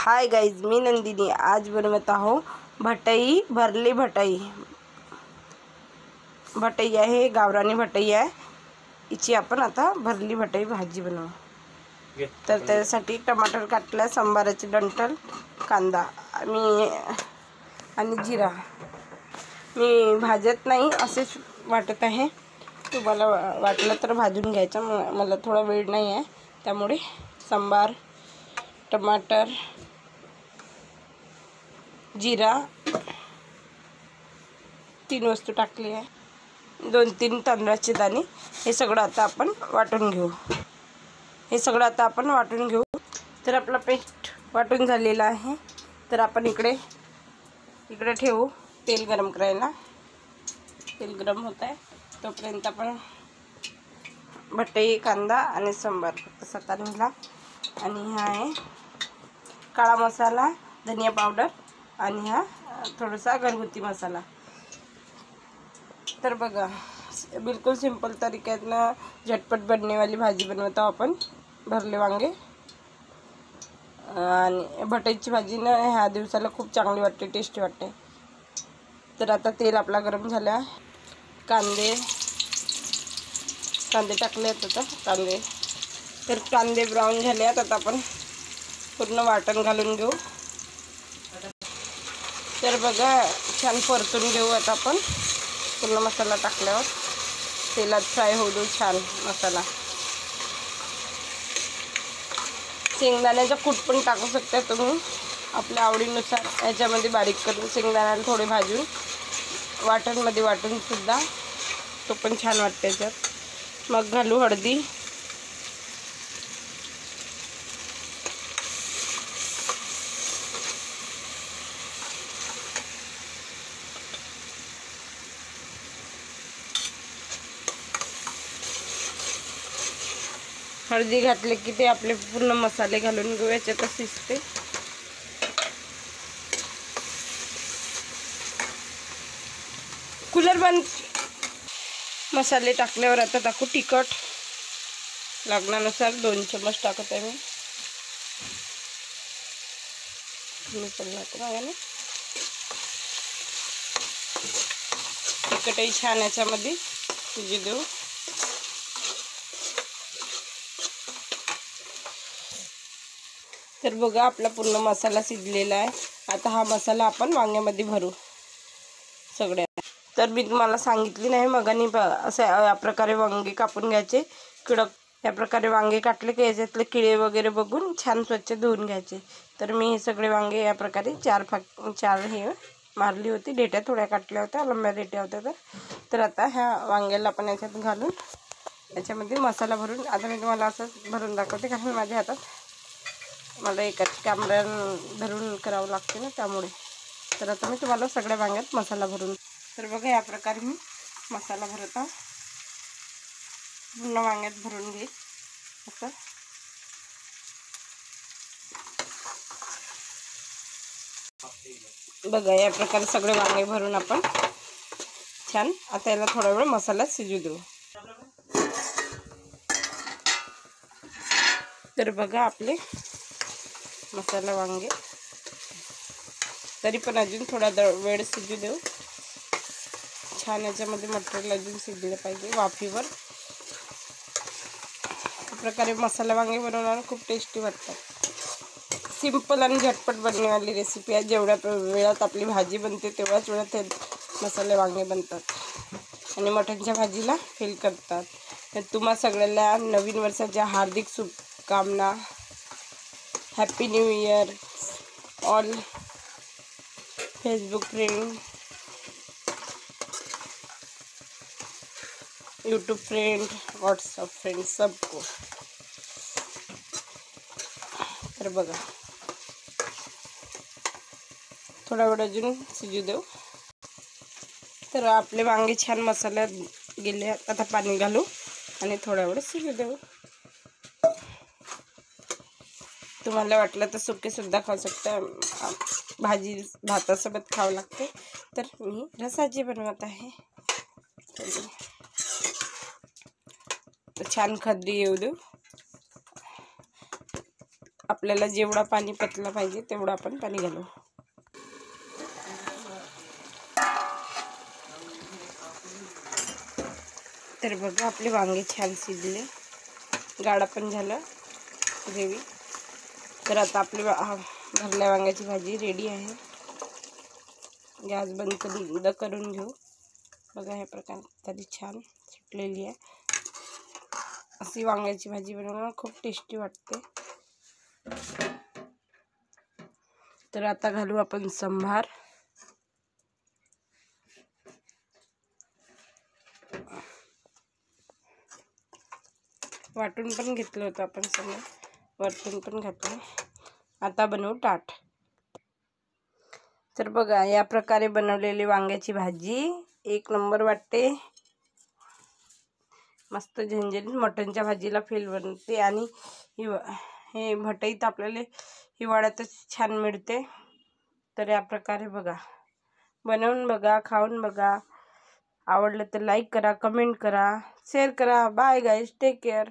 Hi guys, मी नंदिनी आज बनवत आहो भटई, भरली भटई। भटई आहे, गावरानी भटई आहे। हिची आपण आता भरली भटई भाजी बनवू। तर त्यासाठी टमाटर काटला, सांबाराचे डंठल, कांदा आणि जिरा। मी भाजत नाही, असेच वाटत आहे। तुम्हाला वाटलं तर भाजून घ्यायचं, मला थोडा वेळ नाही आहे, त्यामुळे सांबार, टमाटर, जिरा 3 वस्तू टाकली आहे। 2-3 तांदळाचे दाणे। हे सगळं आता आपण वाटून घेऊ। तर आपला पेस्ट वाटून झालेला आहे। तर आपण इकडे ठेवू तेल गरम करायला। तेल गरम होत आहे तोपर्यंत आपण भटई, कांदा आणि सांबार फक्त घाला। आणि हा आहे काळा मसाला, धनिया पावडर आणि हा थोडासा घरगुती मसाला। तर बघा, बिल्कुल सिंपल तरीक्यानं झटपट बनने वाली भाजी बनवतो आपण, भरले वांगे। आणि भटईची भाजी ना ह्या दिवसाला खूप चांगली वाटते, टेस्टी वाटते। तर आता तेल आपला गरम झाला, कांदे टाकले आता कांदे। तर कांदे ब्राऊन झाले, आता आपण पूर्ण वाटण घालून घेऊ। तर बघा, छान परतून घेऊ आता आपण। पूर्ण मसाला टाकल्यावर तेलात फ्राय होऊ देऊ छान मसाला। शेंगदाण्याचा कूट पण टाकू शकता तुम्ही आपल्या आवडीनुसार। याच्यामध्ये बारीक करून शेंगदाण्याला थोडे भाजून वाटणमध्ये वाटून सुद्धा तो पण छान वाटते त्याच्यात। मग घालू हळदी, हळदी घातले की ते आपले पूर्ण मसाले घालून घेऊ, याच्यातच शिजते। कूलर बंद। मसाले टाकल्यावर आता टाकू तिखट, लागण्यानुसार 2 चम्मच टाकत आहे मी। तिखटही छान याच्यामध्ये शिजू देऊ। तर बघा, आपला पूर्ण मसाला शिजलेला आहे। आता हा मसाला आपण वांग्यामध्ये भरू सगळ्या। तर मी तुम्हाला सांगितली नाही मगानी, असे या प्रकारे वांगे कापून घ्यायचे कडक। या प्रकारे वांगे काटले की याच्यातले किडे वगैरे बघून छान स्वच्छ धुवून घ्यायचे। तर मी हे सगळे वांगे या प्रकारे 4 हे मारली होती, देठ्या थोड्या काटल्या होत्या, लंब्या देठ्या होत्या। तर आता ह्या वांग्याला आपण याच्यात घालून याच्यामध्ये मसाला भरून, आता मी तुम्हाला असं भरून दाखवते, कारण माझ्या हातात मला एकाच कॅमेरा धरून करावं लागते ना, त्यामुळे। तर आता मी तुम्हाला सगळ्या वांग्यात मसाला भरून, तर बघा या प्रकारे मी मसाला भरत आहे, पूर्ण वांग्यात भरून घे असं। बघा या प्रकारे सगळे वांगे भरून आपण छान आता याला थोडा वेळ मसाला शिजू देऊ। तर बघा आपले मसाला वांगे, तरी पण अजून थोडा वेळ शिजू देऊ छान। याच्यामध्ये मटेरियल अजून शिजले पाहिजे वाफीवर। या प्रकारे मसाला वांगे बनवल्यावर खूप टेस्टी वाटतात। सिंपल आणि झटपट बननेवाली रेसिपी आहे। जेवढ्या वेळात आपली भाजी बनते तेवढ्याच वेळात हे मसाले वांगे बनतात आणि मटणच्या भाजीला फेल करतात। तर तुम्हा सगळ्यांना नवीन वर्षाच्या हार्दिक शुभकामना। Happy new year all Facebook friend, YouTube friend, WhatsApp friend, सबको। तर बघा थोडा वेळ अजून शिजू देऊ। तर आपले वांगे छान मसाल्यात गेले, आता पाणी घालू आणि थोडा वेळ शिजू देऊ। तुम्हाला वाटलं तर सुके सुद्धा खाऊ शकता, भाजी भातासोबत खावं लागते। तर मी रसाची बनवत आहे। तर छान खदरी येऊ देऊ। आपल्याला जेवढा पाणी पतला पाहिजे तेवढं आपण पाणी घालू. तर बघा आपले वांगे छान शिजले, गाढा पण झालं ग्रेव्ही. तर आता आपली भरल्या वांग्याची भाजी रेडी आहे. गॅस बंद करून घेऊ. बघा ह्या प्रकारे तरी छान सुटलेली आहे. अशी वांग्याची भाजी बनवणं खूप टेस्टी वाटते. तर आता घालू आपण संभार. वाटून पण घेतलं होतं आपण सगळं, वरतून पण घातलं. आता बनवू ताट. तर बघा या प्रकारे बनवलेली वांग्याची भाजी एक नंबर वाटते. मस्त झणझणीत मटणच्या भाजीला फेल बनते. आणि हे भटईत आपल्याला हिवाळ्यातच छान मिळते. तर या प्रकारे बघा बनवून बघा, खाऊन बघा. आवडलं तर लाईक करा, कमेंट करा, शेअर करा. Bye guys, take care.